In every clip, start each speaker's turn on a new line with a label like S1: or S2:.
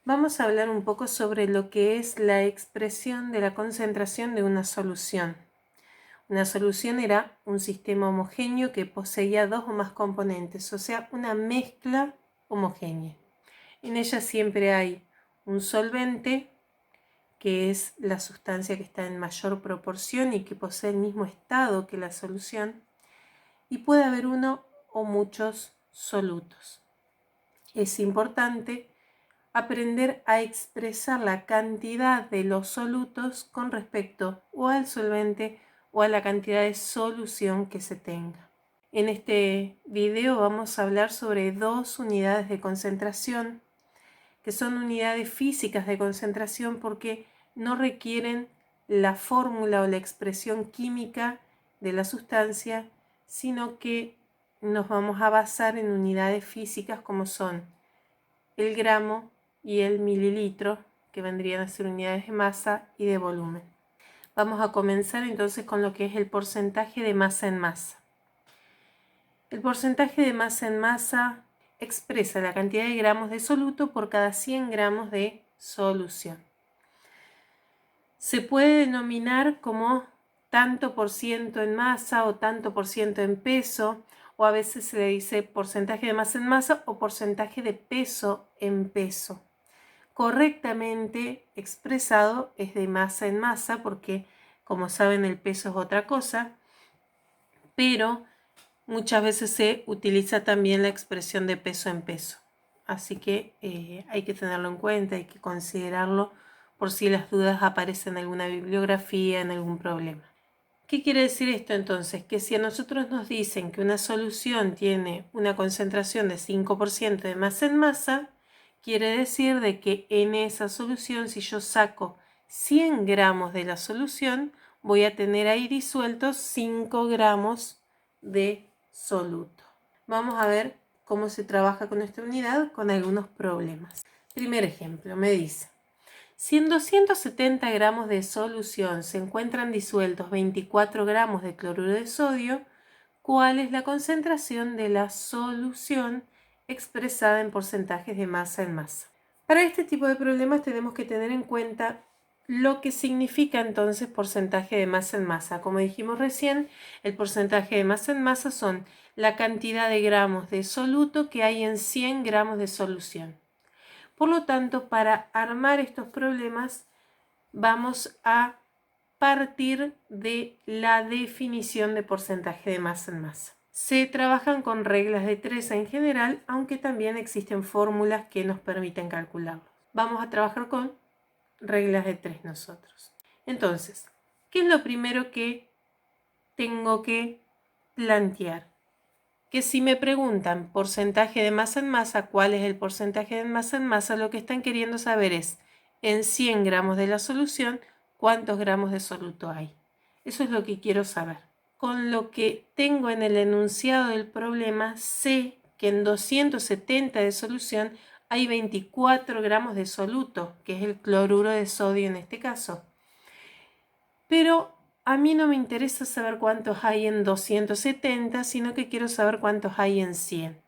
S1: Vamos a hablar un poco sobre lo que es la expresión de la concentración de una solución. Una solución era un sistema homogéneo que poseía dos o más componentes, o sea, una mezcla homogénea. En ella siempre hay un solvente, que es la sustancia que está en mayor proporción y que posee el mismo estado que la solución, y puede haber uno o muchos solutos. Es importante aprender a expresar la cantidad de los solutos con respecto o al solvente o a la cantidad de solución que se tenga. En este video vamos a hablar sobre dos unidades de concentración, que son unidades físicas de concentración porque no requieren la fórmula o la expresión química de la sustancia, sino que nos vamos a basar en unidades físicas como son el gramo y el mililitro, que vendrían a ser unidades de masa y de volumen. Vamos a comenzar entonces con lo que es el porcentaje de masa en masa. El porcentaje de masa en masa expresa la cantidad de gramos de soluto por cada 100 gramos de solución. Se puede denominar como tanto por ciento en masa o tanto por ciento en peso, o a veces se le dice porcentaje de masa en masa o porcentaje de peso en peso. Correctamente expresado es de masa en masa porque, como saben, el peso es otra cosa, pero muchas veces se utiliza también la expresión de peso en peso. Así que hay que tenerlo en cuenta, hay que considerarlo por si las dudas aparecen en alguna bibliografía, en algún problema. ¿Qué quiere decir esto entonces? Que si a nosotros nos dicen que una solución tiene una concentración de 5% de masa en masa, quiere decir de que en esa solución, si yo saco 100 gramos de la solución, voy a tener ahí disueltos 5 gramos de soluto. Vamos a ver cómo se trabaja con esta unidad con algunos problemas. Primer ejemplo, me dice: si en 270 gramos de solución se encuentran disueltos 24 gramos de cloruro de sodio, ¿cuál es la concentración de la solución expresada en porcentajes de masa en masa? Para este tipo de problemas tenemos que tener en cuenta lo que significa entonces porcentaje de masa en masa. Como dijimos recién, el porcentaje de masa en masa son la cantidad de gramos de soluto que hay en 100 gramos de solución. Por lo tanto, para armar estos problemas vamos a partir de la definición de porcentaje de masa en masa. Se trabajan con reglas de 3 en general, aunque también existen fórmulas que nos permiten calcularlo. Vamos a trabajar con reglas de 3 nosotros. Entonces, ¿qué es lo primero que tengo que plantear? Que si me preguntan porcentaje de masa en masa, ¿cuál es el porcentaje de masa en masa? Lo que están queriendo saber es, en 100 gramos de la solución, ¿cuántos gramos de soluto hay? Eso es lo que quiero saber. Con lo que tengo en el enunciado del problema, sé que en 270 de solución hay 24 gramos de soluto, que es el cloruro de sodio en este caso. Pero a mí no me interesa saber cuántos hay en 270, sino que quiero saber cuántos hay en 100.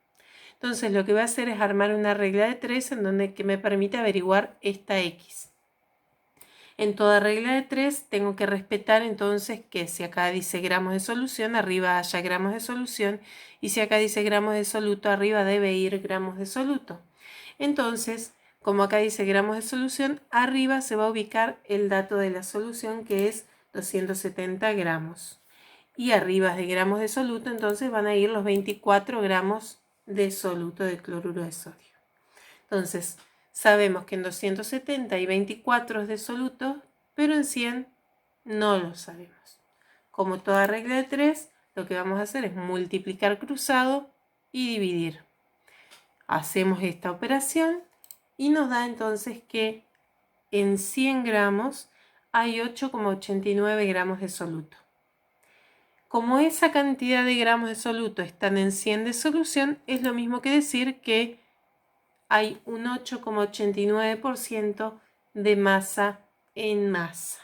S1: Entonces lo que voy a hacer es armar una regla de 3 en donde que me permite averiguar esta X. En toda regla de 3 tengo que respetar entonces que si acá dice gramos de solución, arriba haya gramos de solución, y si acá dice gramos de soluto, arriba debe ir gramos de soluto. Entonces, como acá dice gramos de solución, arriba se va a ubicar el dato de la solución, que es 270 gramos. Y arriba de gramos de soluto, entonces van a ir los 24 gramos de soluto de cloruro de sodio. Entonces, sabemos que en 270 hay 24 de soluto, pero en 100 no lo sabemos. Como toda regla de 3, lo que vamos a hacer es multiplicar cruzado y dividir. Hacemos esta operación y nos da entonces que en 100 gramos hay 8,89 gramos de soluto. Como esa cantidad de gramos de soluto están en 100 de solución, es lo mismo que decir que hay un 8,89% de masa en masa.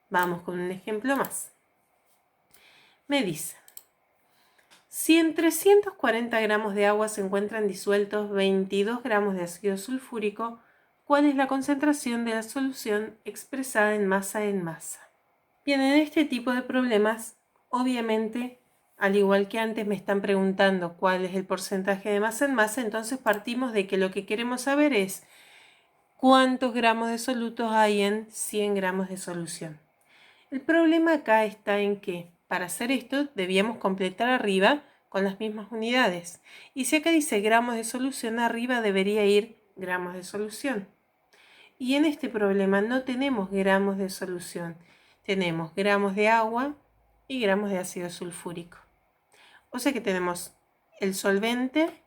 S1: Vamos con un ejemplo más. Me dice, Si en 340 gramos de agua se encuentran disueltos 22 gramos de ácido sulfúrico, ¿cuál es la concentración de la solución expresada en masa en masa? Bien, en este tipo de problemas, obviamente, al igual que antes me están preguntando cuál es el porcentaje de masa en masa, entonces partimos de que lo que queremos saber es cuántos gramos de solutos hay en 100 gramos de solución. El problema acá está en que para hacer esto debíamos completar arriba con las mismas unidades. Y si acá dice gramos de solución, arriba debería ir gramos de solución. Y en este problema no tenemos gramos de solución. Tenemos gramos de agua y gramos de ácido sulfúrico. O sea que tenemos el solvente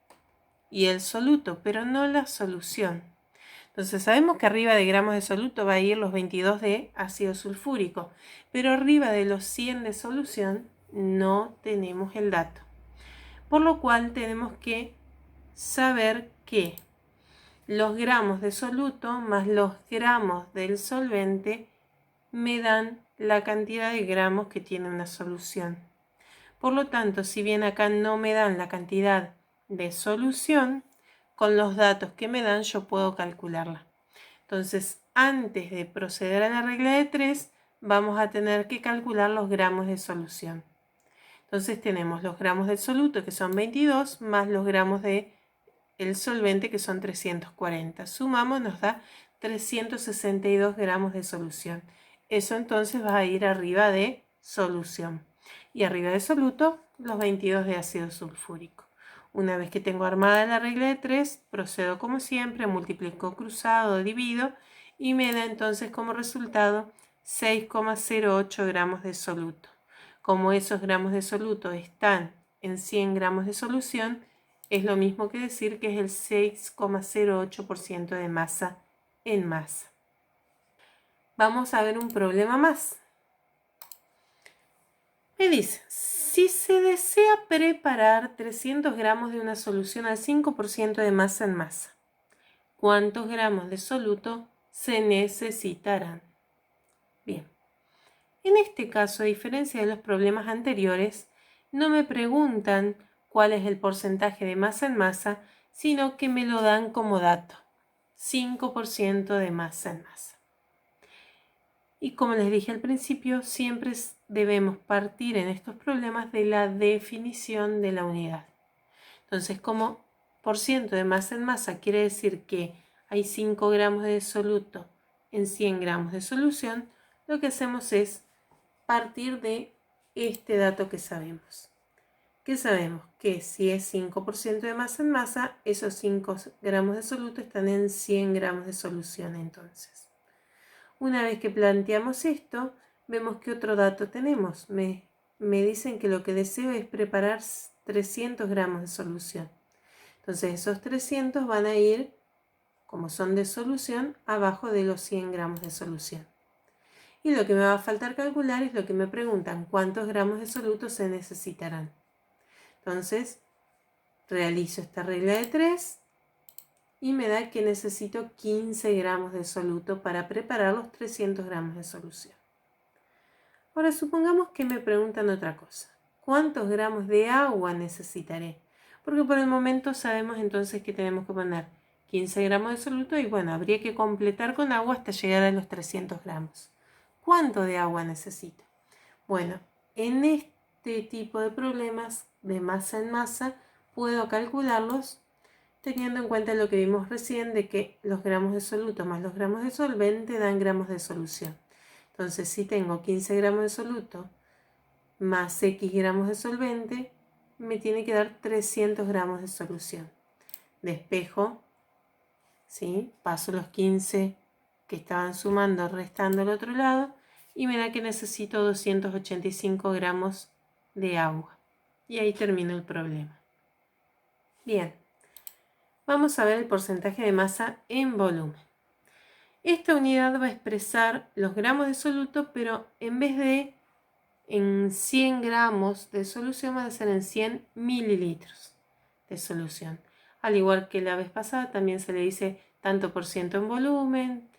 S1: y el soluto, pero no la solución. Entonces sabemos que arriba de gramos de soluto va a ir los 22 de ácido sulfúrico, pero arriba de los 100 de solución no tenemos el dato. Por lo cual tenemos que saber que los gramos de soluto más los gramos del solvente me dan la cantidad de gramos que tiene una solución. Por lo tanto, si bien acá no me dan la cantidad de solución, con los datos que me dan yo puedo calcularla. Entonces, antes de proceder a la regla de 3, vamos a tener que calcular los gramos de solución. Entonces tenemos los gramos del soluto, que son 22, más los gramos del solvente, que son 340. Sumamos, nos da 362 gramos de solución. Eso entonces va a ir arriba de solución. Y arriba de soluto, los 22 de ácido sulfúrico. Una vez que tengo armada la regla de 3, procedo como siempre, multiplico cruzado, divido y me da entonces como resultado 6,08 gramos de soluto. Como esos gramos de soluto están en 100 gramos de solución, es lo mismo que decir que es el 6,08% de masa en masa. Vamos a ver un problema más. Me dice, si se desea preparar 300 gramos de una solución al 5% de masa en masa, ¿cuántos gramos de soluto se necesitarán? Bien, en este caso, a diferencia de los problemas anteriores, no me preguntan cuál es el porcentaje de masa en masa, sino que me lo dan como dato, 5% de masa en masa. Y como les dije al principio, siempre debemos partir en estos problemas de la definición de la unidad. Entonces, como por ciento de masa en masa quiere decir que hay 5 gramos de soluto en 100 gramos de solución, lo que hacemos es partir de este dato que sabemos. Que sabemos que si es 5% de masa en masa, esos 5 gramos de soluto están en 100 gramos de solución entonces. Una vez que planteamos esto, vemos que otro dato tenemos. Me dicen que lo que deseo es preparar 300 gramos de solución. Entonces esos 300 van a ir, como son de solución, abajo de los 100 gramos de solución. Y lo que me va a faltar calcular es lo que me preguntan, ¿cuántos gramos de soluto se necesitarán? Entonces, realizo esta regla de 3 y me da que necesito 15 gramos de soluto para preparar los 300 gramos de solución. Ahora supongamos que me preguntan otra cosa. ¿Cuántos gramos de agua necesitaré? Porque por el momento sabemos entonces que tenemos que poner 15 gramos de soluto y bueno, habría que completar con agua hasta llegar a los 300 gramos. ¿Cuánto de agua necesito? Bueno, en este tipo de problemas de masa en masa puedo calcularlos teniendo en cuenta lo que vimos recién de que los gramos de soluto más los gramos de solvente dan gramos de solución. Entonces, si tengo 15 gramos de soluto más X gramos de solvente, me tiene que dar 300 gramos de solución. Despejo, ¿sí? Paso los 15 que estaban sumando, restando al otro lado, y me da que necesito 285 gramos de agua. Y ahí termino el problema. Bien. Vamos a ver el porcentaje de masa en volumen. Esta unidad va a expresar los gramos de soluto, pero en vez de en 100 gramos de solución, va a ser en 100 mililitros de solución. Al igual que la vez pasada, también se le dice tanto por ciento en volumen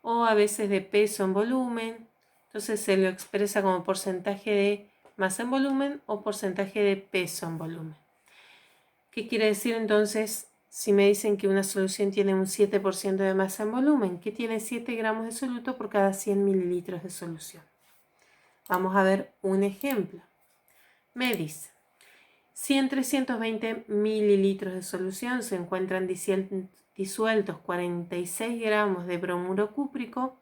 S1: o a veces de peso en volumen. Entonces se lo expresa como porcentaje de masa en volumen o porcentaje de peso en volumen. ¿Qué quiere decir entonces si me dicen que una solución tiene un 7% de masa en volumen? Que tiene 7 gramos de soluto por cada 100 mililitros de solución. Vamos a ver un ejemplo. Me dice, si en 320 mililitros de solución se encuentran disueltos 46 gramos de bromuro cúprico,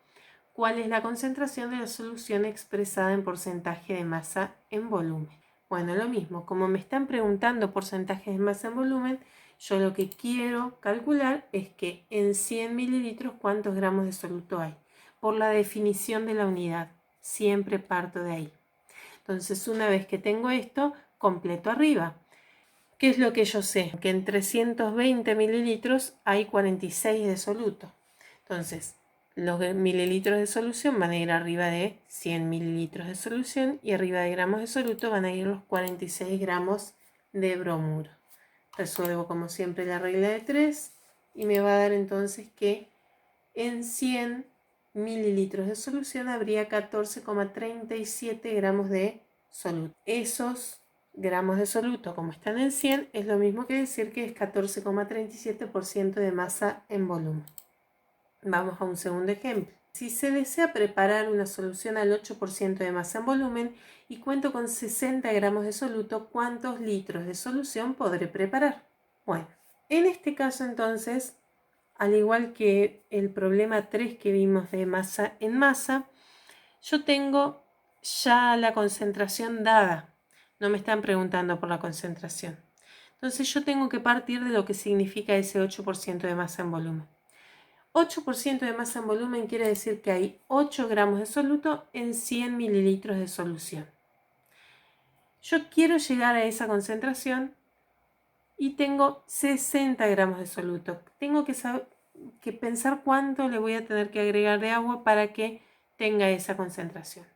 S1: ¿cuál es la concentración de la solución expresada en porcentaje de masa en volumen? Bueno, lo mismo, como me están preguntando porcentajes de masa en volumen, yo lo que quiero calcular es que en 100 mililitros cuántos gramos de soluto hay. Por la definición de la unidad, siempre parto de ahí. Entonces, una vez que tengo esto, completo arriba. ¿Qué es lo que yo sé? Que en 320 mililitros hay 46 de soluto. Entonces, los mililitros de solución van a ir arriba de 100 mililitros de solución y arriba de gramos de soluto van a ir los 46 gramos de bromuro. Resuelvo como siempre la regla de 3 y me va a dar entonces que en 100 mililitros de solución habría 14,37 gramos de soluto. Esos gramos de soluto, como están en 100, es lo mismo que decir que es 14,37% de masa en volumen. Vamos a un segundo ejemplo. Si se desea preparar una solución al 8% de masa en volumen y cuento con 60 gramos de soluto, ¿cuántos litros de solución podré preparar? Bueno, en este caso entonces, al igual que el problema 3 que vimos de masa en masa, yo tengo ya la concentración dada. No me están preguntando por la concentración. Entonces yo tengo que partir de lo que significa ese 8% de masa en volumen. 8% de masa en volumen quiere decir que hay 8 gramos de soluto en 100 mililitros de solución. Yo quiero llegar a esa concentración y tengo 60 gramos de soluto. Tengo que pensar cuánto le voy a tener que agregar de agua para que tenga esa concentración.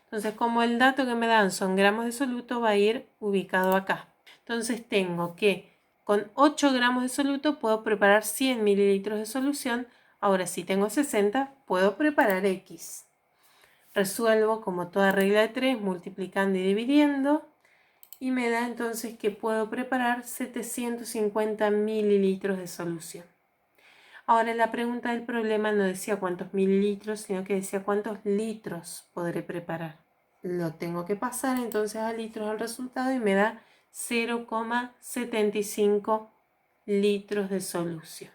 S1: Entonces, como el dato que me dan son gramos de soluto, va a ir ubicado acá. Entonces tengo que con 8 gramos de soluto puedo preparar 100 mililitros de solución. Ahora si tengo 60, puedo preparar X. Resuelvo como toda regla de 3, multiplicando y dividiendo. Y me da entonces que puedo preparar 750 mililitros de solución. Ahora la pregunta del problema no decía cuántos mililitros, sino que decía cuántos litros podré preparar. Lo tengo que pasar entonces a litros al resultado y me da 0,75 litros de solución.